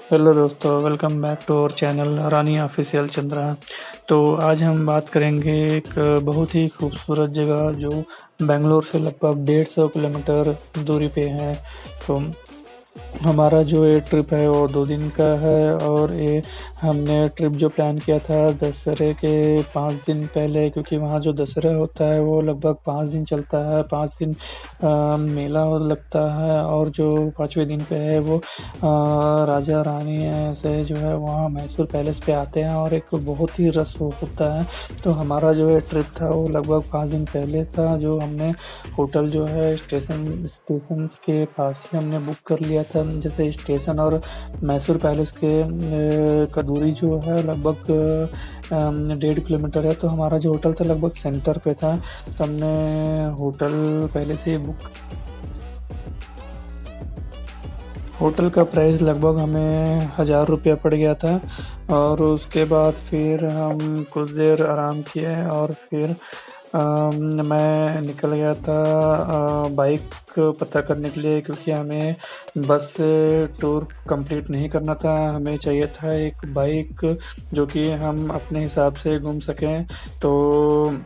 Hello दोस्तों, welcome back to our channel Rani official Chandra. तो आज हम बात करेंगे एक बहुत ही खूबसूरत जगह जो बेंगलोर से लगभग 150 किलोमीटर दूरी पे है। तो हमारा जो ये ट्रिप है वो 2 दिन का है और ये हमने ट्रिप जो प्लान किया था दशहरे के 5 दिन पहले, क्योंकि वहाँ जो दशहरा होता है वो लगभग 5 दिन चलता है। 5 दिन मेला लगता है और जो 5वें दिन पे है वो राजा रानी से जो है वहाँ मैसूर पैलेस पे आते हैं और एक बहुत ही रस होता है। तो हमारा जो है ट्रिप था वो लगभग 5 दिन पहले था, जो हमने होटल जो है स्टेशन स्टेशन के पास ही हमने बुक कर लिया था। जैसे स्टेशन और मैसूर पैलेस के का दूरी जो है लगभग 1.5 किलोमीटर है। तो हमारा जो होटल था लगभग सेंटर पे था, तो हमने होटल पहले से ही बुक। होटल का प्राइस लगभग हमें 1000 रुपया पड़ गया था और उसके बाद फिर हम कुछ देर आराम किए और फिर मैं निकल गया था बाइक पता करने के लिए, क्योंकि हमें बस से टूर कंप्लीट नहीं करना था। हमें चाहिए था एक बाइक जो कि हम अपने हिसाब से घूम सकें। तो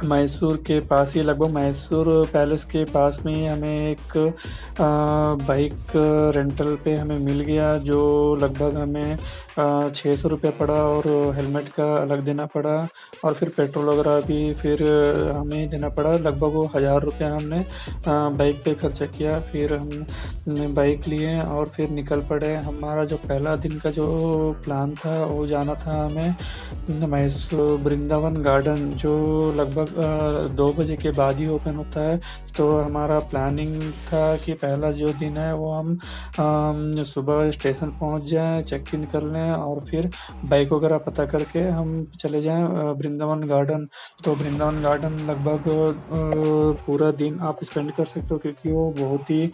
मैसूर के पास ही, लगभग मैसूर पैलेस के पास में ही हमें एक बाइक रेंटल पे हमें मिल गया, जो लगभग हमें 600 रुपया पड़ा और हेलमेट का अलग देना पड़ा और फिर पेट्रोल वगैरह भी फिर हमें देना पड़ा। लगभग वो 1000 रुपया हमने बाइक पे खर्चा किया। फिर हम बाइक लिए और फिर निकल पड़े। हमारा जो पहला दिन का जो प्लान था वो जाना था हमें मैसूर वृंदावन गार्डन, जो लगभग 2 बजे के बाद ही ओपन होता है। तो हमारा प्लानिंग था कि पहला जो दिन है वो हम सुबह स्टेशन पहुंच जाएं, चेक इन कर लें और फिर बाइक वगैरह पता करके हम चले जाएं वृंदावन गार्डन। तो वृंदावन गार्डन लगभग पूरा दिन आप स्पेंड कर सकते हो, क्योंकि वो बहुत ही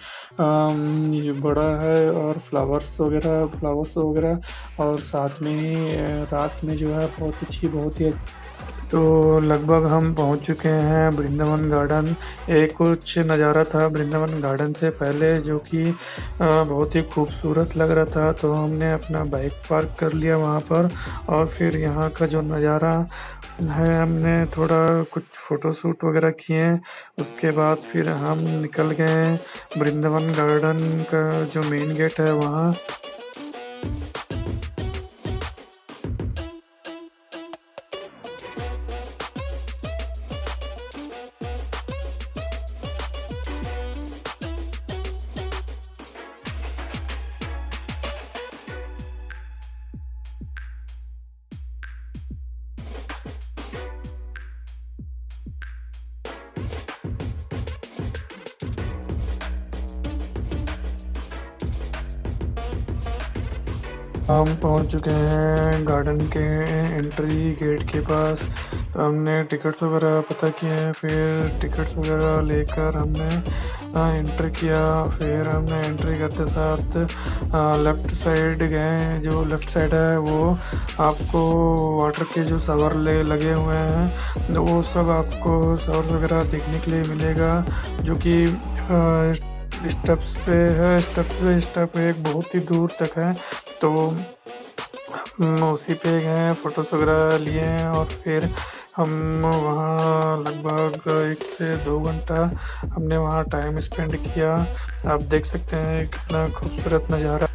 बड़ा है और फ्लावर्स वगैरह और साथ में ही रात में जो है बहुत ही। तो लगभग हम पहुंच चुके हैं वृंदावन गार्डन। एक कुछ नज़ारा था वृंदावन गार्डन से पहले जो कि बहुत ही खूबसूरत लग रहा था। तो हमने अपना बाइक पार्क कर लिया वहां पर और फिर यहाँ का जो नज़ारा है हमने थोड़ा कुछ फ़ोटोशूट वगैरह किए। उसके बाद फिर हम निकल गए वृंदावन गार्डन का जो मेन गेट है वहाँ। हम पहुंच चुके हैं गार्डन के एंट्री गेट के पास। तो हमने टिकट्स वगैरह पता किए हैं, फिर टिकट्स वगैरह लेकर हमने एंटर किया। फिर हमने एंट्री करते साथ लेफ़्ट साइड गए। जो लेफ़्ट साइड है वो आपको वाटर के जो शावर लगे हुए हैं, तो वो सब आपको शावर वगैरह देखने के लिए मिलेगा, जो कि स्टेप्स पे है। स्टेप एक बहुत ही दूर तक है। तो हम उसी पे गए, फ़ोटोज़ वगैरह लिए हैं और फिर हम वहाँ लगभग 1 से 2 घंटा हमने वहाँ टाइम स्पेंड किया। आप देख सकते हैं कितना खूबसूरत नज़ारा।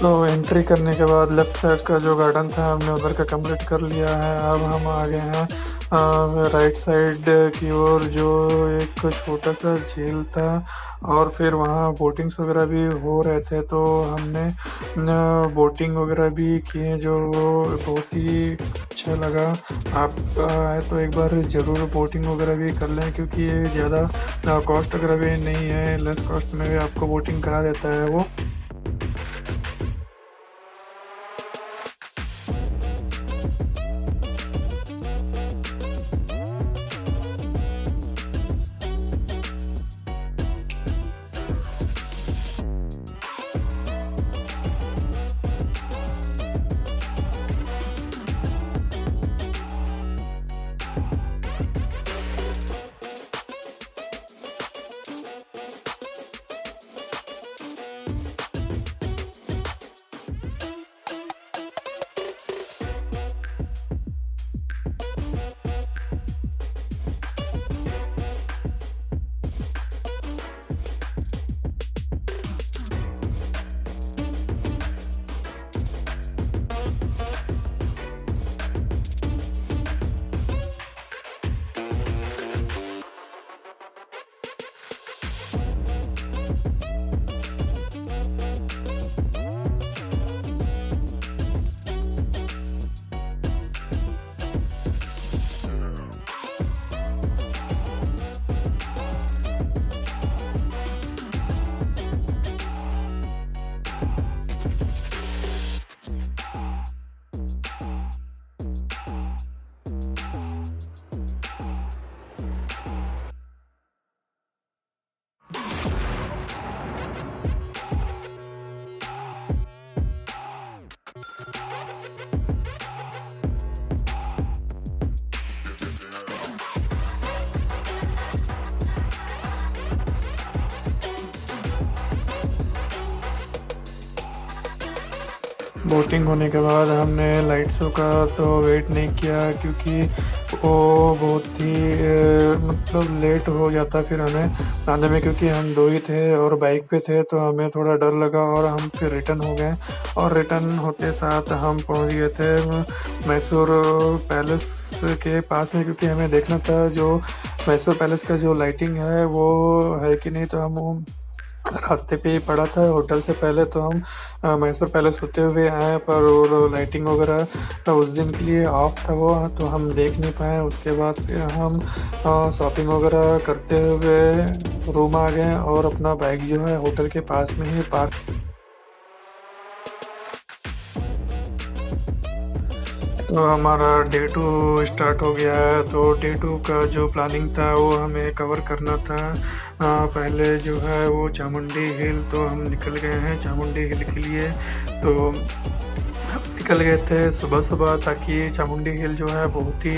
तो एंट्री करने के बाद लेफ्ट साइड का जो गार्डन था हमने उधर का कंप्लीट कर लिया है। अब हम आ गए हैं राइट साइड की ओर, जो एक छोटा सा झील था और फिर वहाँ बोटिंग्स वगैरह भी हो रहे थे, तो हमने बोटिंग वगैरह भी किए, जो बहुत ही अच्छा लगा। आप आए तो एक बार ज़रूर बोटिंग वगैरह भी कर लें, क्योंकि ये ज़्यादा कॉस्ट वगैरह भी नहीं है, लेस कॉस्ट में भी आपको बोटिंग करा देता है वो। बोटिंग होने के बाद हमने लाइट शो का तो वेट नहीं किया, क्योंकि वो बहुत ही मतलब लेट हो जाता फिर हमें आने में, क्योंकि हम दो ही थे और बाइक पे थे, तो हमें थोड़ा डर लगा और हम फिर रिटर्न हो गए। और रिटर्न होते साथ हम पहुंच गए थे मैसूर पैलेस के पास में, क्योंकि हमें देखना था जो मैसूर पैलेस का जो लाइटिंग है वो है कि नहीं। तो हम रास्ते पे ही पड़ा था होटल से पहले, तो हम मैसूर पैलेस होते हुए आए, पर वो लाइटिंग वगैरह उस दिन के लिए ऑफ था वो, तो हम देख नहीं पाए। उसके बाद फिर हम शॉपिंग वगैरह करते हुए रूम आ गए और अपना बाइक जो है होटल के पास में ही पार्क। तो हमारा डे 2 स्टार्ट हो गया है। तो डे 2 का जो प्लानिंग था वो हमें कवर करना था। पहले जो है वो चामुंडी हिल, तो हम निकल गए हैं चामुंडी हिल के लिए। तो हम निकल गए थे सुबह सुबह, ताकि चामुंडी हिल जो है बहुत ही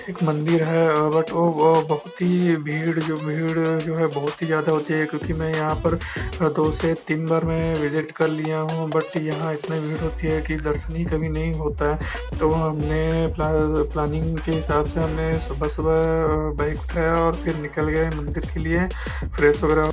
एक मंदिर है, बट वो बहुत ही भीड़ जो है बहुत ही ज़्यादा होती है, क्योंकि मैं यहाँ पर 2 से 3 बार मैं विज़िट कर लिया हूँ, बट यहाँ इतनी भीड़ होती है कि दर्शन ही कभी नहीं होता है। तो हमने प्लानिंग के हिसाब से हमने सुबह सुबह बाइक उठाया और फिर निकल गए मंदिर के लिए फ्रेश वगैरह।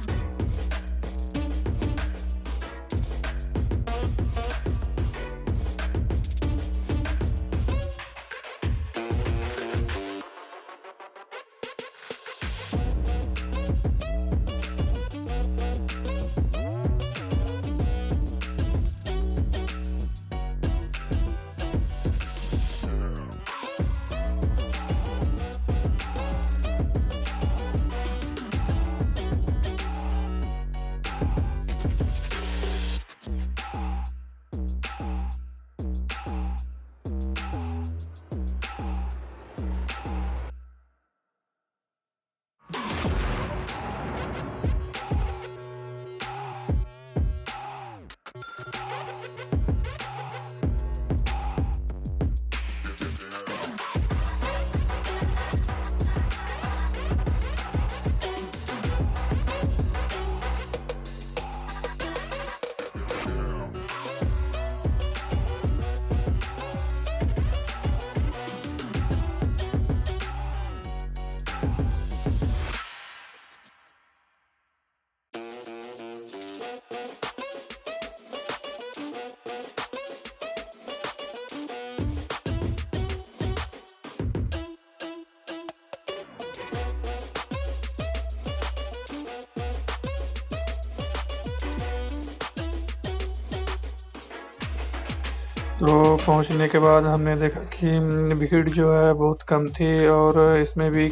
तो पहुँचने के बाद हमने देखा कि भीड़ जो है बहुत कम थी और इसमें भी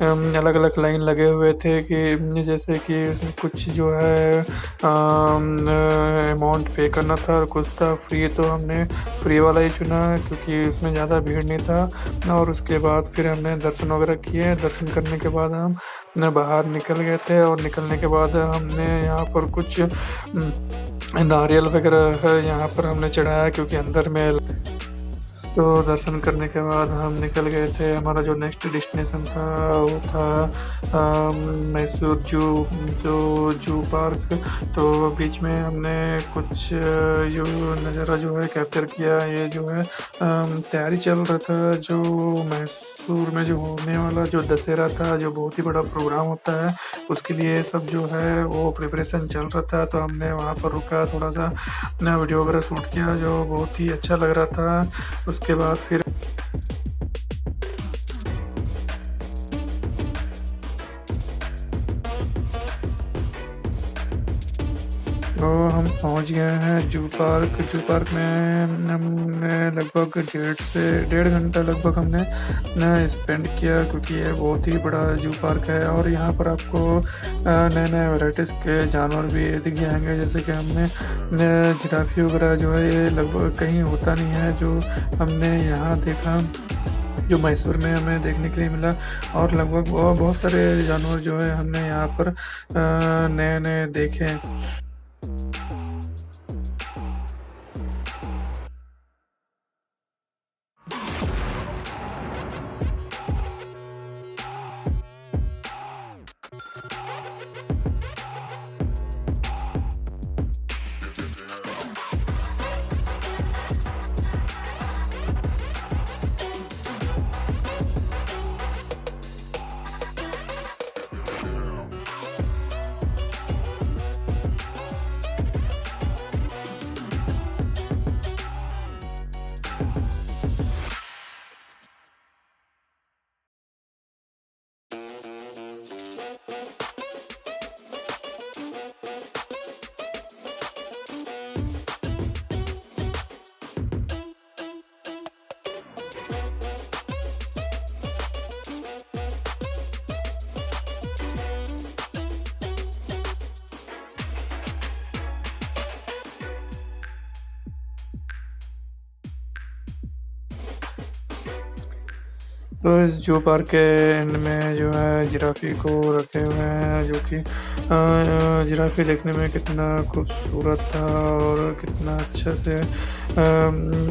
अलग-अलग लाइन लगे हुए थे कि जैसे कि इसमें कुछ जो है अमाउंट पे करना था और कुछ था फ्री, तो हमने फ्री वाला ही चुना क्योंकि उसमें ज़्यादा भीड़ नहीं था। और उसके बाद फिर हमने दर्शन वगैरह किए। दर्शन करने के बाद हम बाहर निकल गए थे और निकलने के बाद हमने यहाँ पर कुछ नारियल वगैरह है यहाँ पर हमने चढ़ाया क्योंकि अंदर में। तो दर्शन करने के बाद हम निकल गए थे। हमारा जो नेक्स्ट डेस्टिनेशन था वो था मैसूर जू पार्क। तो बीच में हमने कुछ जो नज़ारा जो है कैप्चर किया। ये जो है तैयारी चल रहा था जो मैसूर में जो होने वाला जो दशहरा था, जो बहुत ही बड़ा प्रोग्राम होता है, उसके लिए सब जो है वो प्रिपरेशन चल रहा था। तो हमने वहाँ पर रुका, थोड़ा सा वीडियो वगैरह शूट किया जो बहुत ही अच्छा लग रहा था। उसके बाद फिर तो हम पहुंच गए हैं जू पार्क। जू पार्क में हमने लगभग 1.5 से 1.5 घंटा लगभग हमने स्पेंड किया क्योंकि ये बहुत ही बड़ा जू पार्क है और यहाँ पर आपको नए नए वैराइटीज़ के जानवर भी दिख जाएंगे। जैसे कि हमने जिराफी वगैरह जो है ये लगभग कहीं होता नहीं है, जो हमने यहाँ देखा, जो मैसूर में हमें देखने के लिए मिला। और लगभग बहुत सारे जानवर जो है हमने यहाँ पर नए नए देखे। तो इस जू पार्क के एंड में जो है जिराफी को रखे हुए हैं, जो कि जिराफी देखने में कितना खूबसूरत था और कितना अच्छा से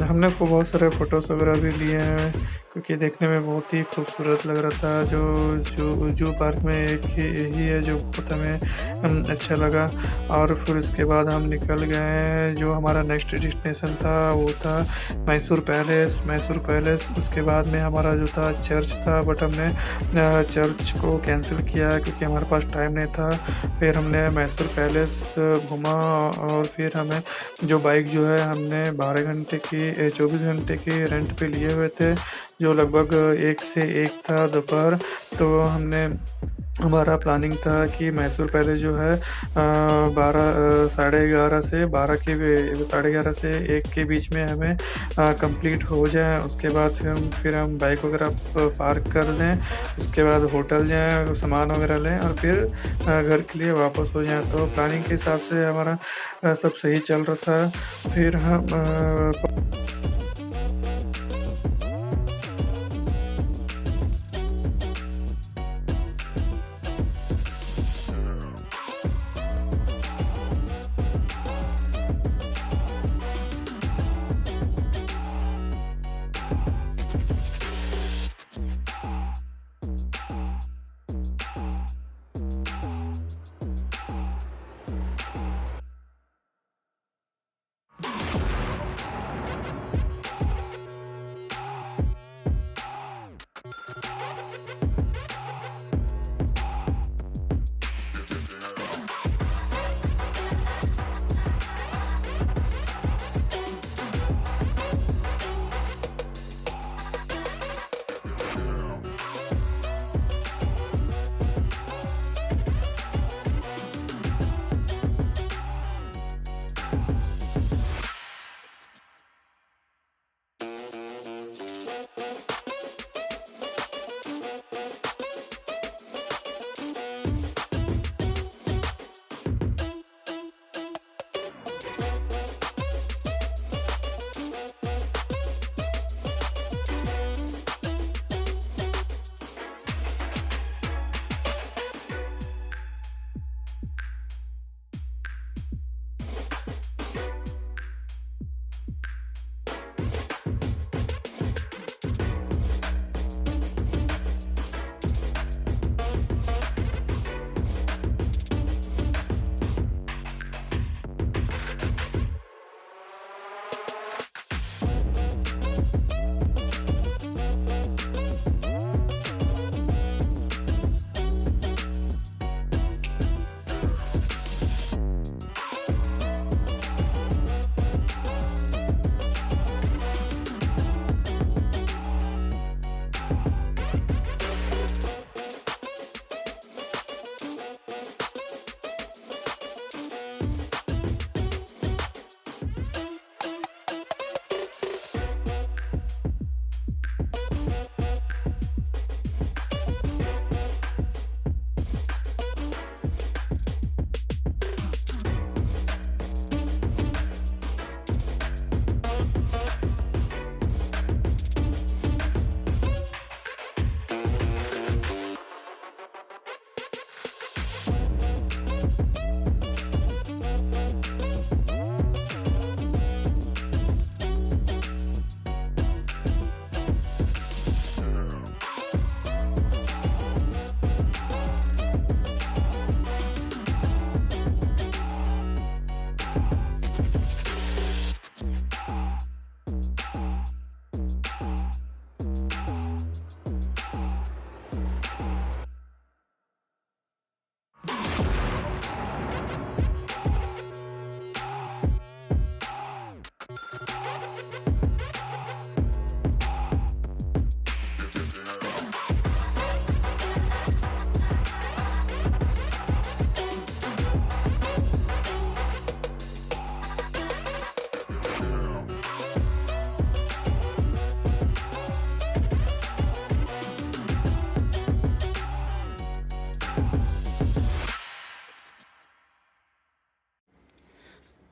हमने बहुत सारे फ़ोटोज़ वगैरह भी लिए हैं क्योंकि देखने में बहुत ही खूबसूरत लग रहा था। जो जू पार्क में एक ही है जो बहुत हमें अच्छा लगा। और फिर उसके बाद हम निकल गए। जो हमारा नेक्स्ट डेस्टिनेशन था वो था मैसूर पैलेस। उसके बाद में हमारा जो था चर्च था, बट हमने चर्च को कैंसिल किया क्योंकि हमारे पास टाइम नहीं था। फिर हमने मैसूर पैलेस घूमा और फिर हमें जो बाइक जो है हमने 24 घंटे की रेंट पे लिए हुए थे, जो लगभग 1 से 1 था दोपहर। तो हमारा प्लानिंग था कि मैसूर पैलेस जो है 11:30 से 1 के बीच में हमें कंप्लीट हो जाए। उसके बाद फिर हम बाइक वगैरह पार्क कर लें, उसके बाद होटल जाएं, सामान वगैरह लें और फिर घर के लिए वापस हो जाएं। तो प्लानिंग के हिसाब से हमारा सब सही चल रहा था। फिर हम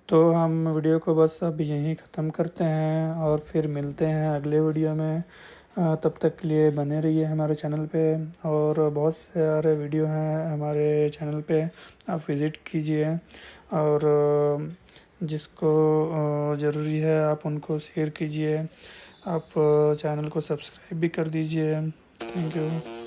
तो हम वीडियो को बस अब यहीं ख़त्म करते हैं और फिर मिलते हैं अगले वीडियो में। तब तक के लिए बने रहिए हमारे चैनल पे, और बहुत सारे वीडियो हैं हमारे चैनल पे, आप विज़िट कीजिए। और जिसको ज़रूरी है आप उनको शेयर कीजिए। आप चैनल को सब्सक्राइब भी कर दीजिए। Thank you.